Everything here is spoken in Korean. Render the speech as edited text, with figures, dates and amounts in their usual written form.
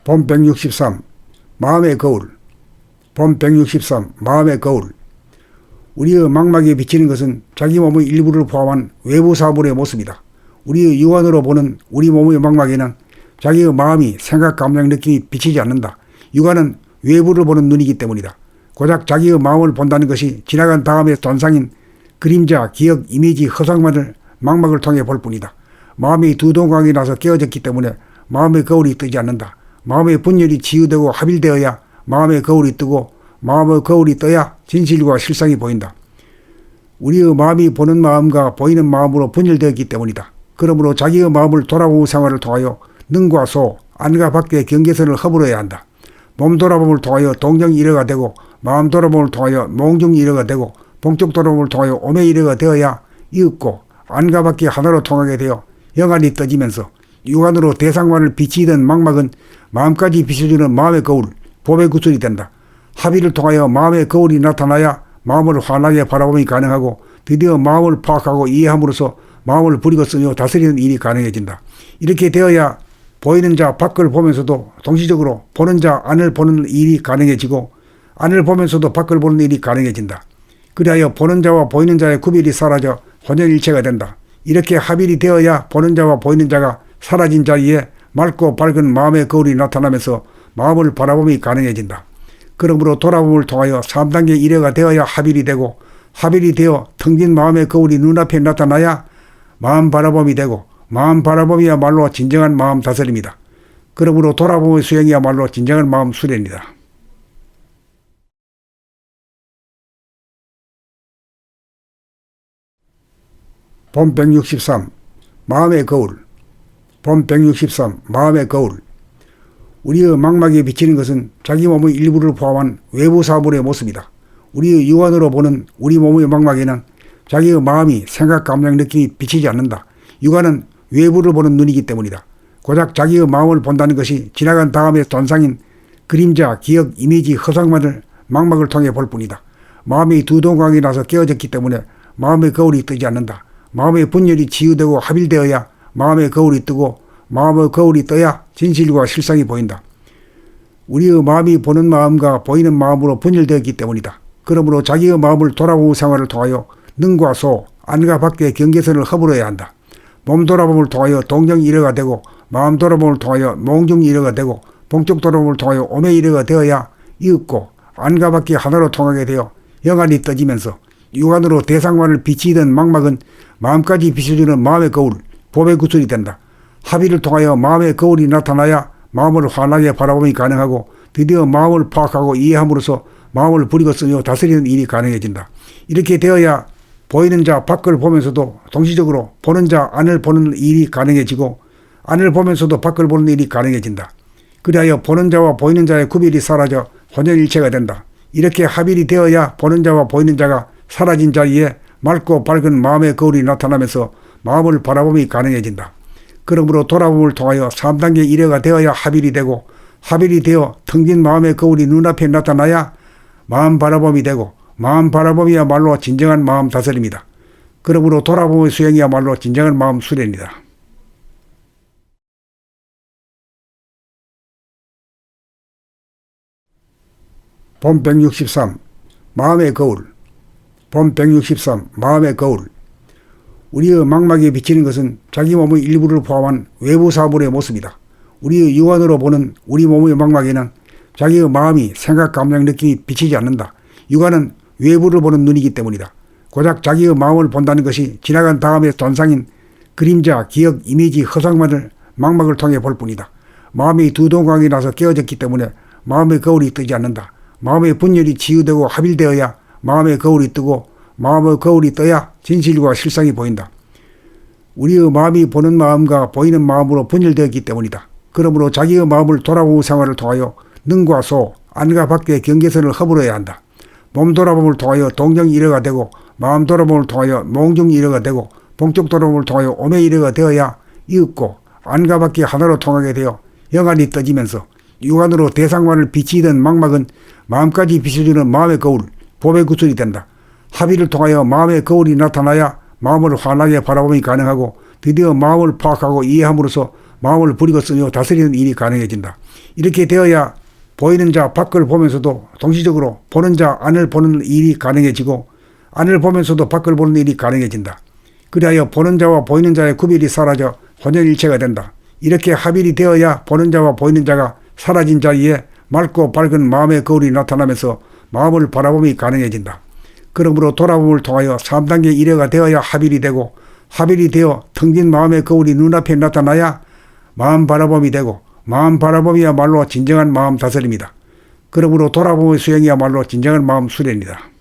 봄 163 마음의 거울. 봄 163 마음의 거울. 우리의 망막에 비치는 것은 자기 몸의 일부를 포함한 외부 사물의 모습이다. 우리의 육안으로 보는 우리 몸의 망막에는 자기의 마음이 생각, 감정, 느낌이 비치지 않는다. 육안은 외부를 보는 눈이기 때문이다. 고작 자기의 마음을 본다는 것이 지나간 다음의 전상인 그림자, 기억, 이미지, 허상만을 망막을 통해 볼 뿐이다. 마음이 두 동강이 나서 깨어졌기 때문에 마음의 거울이 뜨지 않는다. 마음의 분열이 치유되고 합일되어야 마음의 거울이 뜨고 마음의 거울이 떠야 진실과 실상이 보인다. 우리의 마음이 보는 마음과 보이는 마음으로 분열되었기 때문이다. 그러므로 자기의 마음을 돌아보는 생활을 통하여 능과 소, 안과 밖의 경계선을 허물어야 한다. 몸 돌아봄을 통하여 동정일어가 되고 마음 돌아봄을 통하여 몽중일어가 되고 본격 돌아봄을 통하여 오매일어가 되어야 이윽고 안과 밖의 하나로 통하게 되어 영안이 떠지면서 육안으로 대상만을 비치던 망막은 마음까지 비춰주는 마음의 거울, 봄의 구슬이 된다. 합의를 통하여 마음의 거울이 나타나야 마음을 환하게 바라봄이 가능하고 드디어 마음을 파악하고 이해함으로써 마음을 부리고 쓰며 다스리는 일이 가능해진다. 이렇게 되어야 보이는 자 밖을 보면서도 동시적으로 보는 자 안을 보는 일이 가능해지고 안을 보면서도 밖을 보는 일이 가능해진다. 그리하여 보는 자와 보이는 자의 구별이 사라져 혼연일체가 된다. 이렇게 합일이 되어야 보는 자와 보이는 자가 사라진 자리에 맑고 밝은 마음의 거울이 나타나면서 마음을 바라봄이 가능해진다. 그러므로 돌아봄을 통하여 3단계 일회가 되어야 합일이 되고 합일이 되어 텅 빈 마음의 거울이 눈앞에 나타나야 마음 바라봄이 되고 마음 바라봄이야말로 진정한 마음 다스림이다. 그러므로 돌아봄의 수행이야말로 진정한 마음 수련이다. 봄 163 마음의 거울. 봄 163 마음의 거울. 우리의 망막에 비치는 것은 자기 몸의 일부를 포함한 외부 사물의 모습이다. 우리의 육안으로 보는 우리 몸의 망막에는 자기의 마음이 생각, 감정, 느낌이 비치지 않는다. 육안은 외부를 보는 눈이기 때문이다. 고작 자기의 마음을 본다는 것이 지나간 다음의 전상인 그림자, 기억, 이미지, 허상만을 망막을 통해 볼 뿐이다. 마음이 두 동강이 나서 깨어졌기 때문에 마음의 거울이 뜨지 않는다. 마음의 분열이 치유되고 합일되어야 마음의 거울이 뜨고 마음의 거울이 떠야 진실과 실상이 보인다. 우리의 마음이 보는 마음과 보이는 마음으로 분열되었기 때문이다. 그러므로 자기의 마음을 돌아보는 생활을 통하여 능과 소, 안과 밖의 경계선을 허물어야 한다. 몸 돌아봄을 통하여 동정일어가 되고 마음 돌아봄을 통하여 몽중일어가 되고 본격 돌아봄을 통하여 오매일어가 되어야 이윽고 안과 밖의 하나로 통하게 되어 영안이 떠지면서 육안으로 대상만을 비치던 망막은 마음까지 비춰주는 마음의 거울, 봄의 구슬이 된다. 합의를 통하여 마음의 거울이 나타나야 마음을 환하게 바라봄이 가능하고 드디어 마음을 파악하고 이해함으로써 마음을 부리고 쓰며 다스리는 일이 가능해진다. 이렇게 되어야 보이는 자 밖을 보면서도 동시적으로 보는 자 안을 보는 일이 가능해지고 안을 보면서도 밖을 보는 일이 가능해진다. 그리하여 보는 자와 보이는 자의 구별이 사라져 혼연일체가 된다. 이렇게 합일이 되어야 보는 자와 보이는 자가 사라진 자리에 맑고 밝은 마음의 거울이 나타나면서 마음을 바라봄이 가능해진다. 그러므로 돌아봄을 통하여 3단계 일회가 되어야 합일이 되고 합일이 되어 텅 빈 마음의 거울이 눈앞에 나타나야 마음 바라봄이 되고 마음 바라봄이야말로 진정한 마음 다스림이다. 그러므로 돌아봄의 수행이야말로 진정한 마음 수련이다. 봄 163 마음의 거울. 봄 163 마음의 거울. 우리의 망막에 비치는 것은 자기 몸의 일부를 포함한 외부 사물의 모습이다. 우리의 육안으로 보는 우리 몸의 망막에는 자기의 마음이 생각, 감정, 느낌이 비치지 않는다. 육안은 외부를 보는 눈이기 때문이다. 고작 자기의 마음을 본다는 것이 지나간 다음의 전상인 그림자, 기억, 이미지, 허상만을 망막을 통해 볼 뿐이다. 마음이 두 동강이 나서 깨어졌기 때문에 마음의 거울이 뜨지 않는다. 마음의 분열이 치유되고 합일되어야 마음의 거울이 뜨고 마음의 거울이 떠야 진실과 실상이 보인다. 우리의 마음이 보는 마음과 보이는 마음으로 분열되었기 때문이다. 그러므로 자기의 마음을 돌아보는 생활을 통하여 능과 소, 안과 밖의 경계선을 허물어야 한다. 몸 돌아봄을 통하여 동정일어가 되고 마음 돌아봄을 통하여 몽중일어가 되고 본격 돌아봄을 통하여 오매일어가 되어야 이윽고 안과 밖의 하나로 통하게 되어 영안이 떠지면서 육안으로 대상만을 비치던 망막은 마음까지 비춰주는 마음의 거울, 봄의 구슬이 된다. 합의를 통하여 마음의 거울이 나타나야 마음을 환하게 바라봄이 가능하고 드디어 마음을 파악하고 이해함으로써 마음을 부리고 쓰며 다스리는 일이 가능해진다. 이렇게 되어야 보이는 자 밖을 보면서도 동시적으로 보는 자 안을 보는 일이 가능해지고 안을 보면서도 밖을 보는 일이 가능해진다. 그리하여 보는 자와 보이는 자의 구별이 사라져 혼연일체가 된다. 이렇게 합일이 되어야 보는 자와 보이는 자가 사라진 자리에 맑고 밝은 마음의 거울이 나타나면서 마음을 바라봄이 가능해진다. 그러므로 돌아봄을 통하여 3단계 이래가 되어야 합일이 되고 합일이 되어 텅 빈 마음의 거울이 눈앞에 나타나야 마음 바라봄이 되고 마음 바라봄이야말로 진정한 마음 다스림이다. 그러므로 돌아봄의 수행이야말로 진정한 마음 수련이다.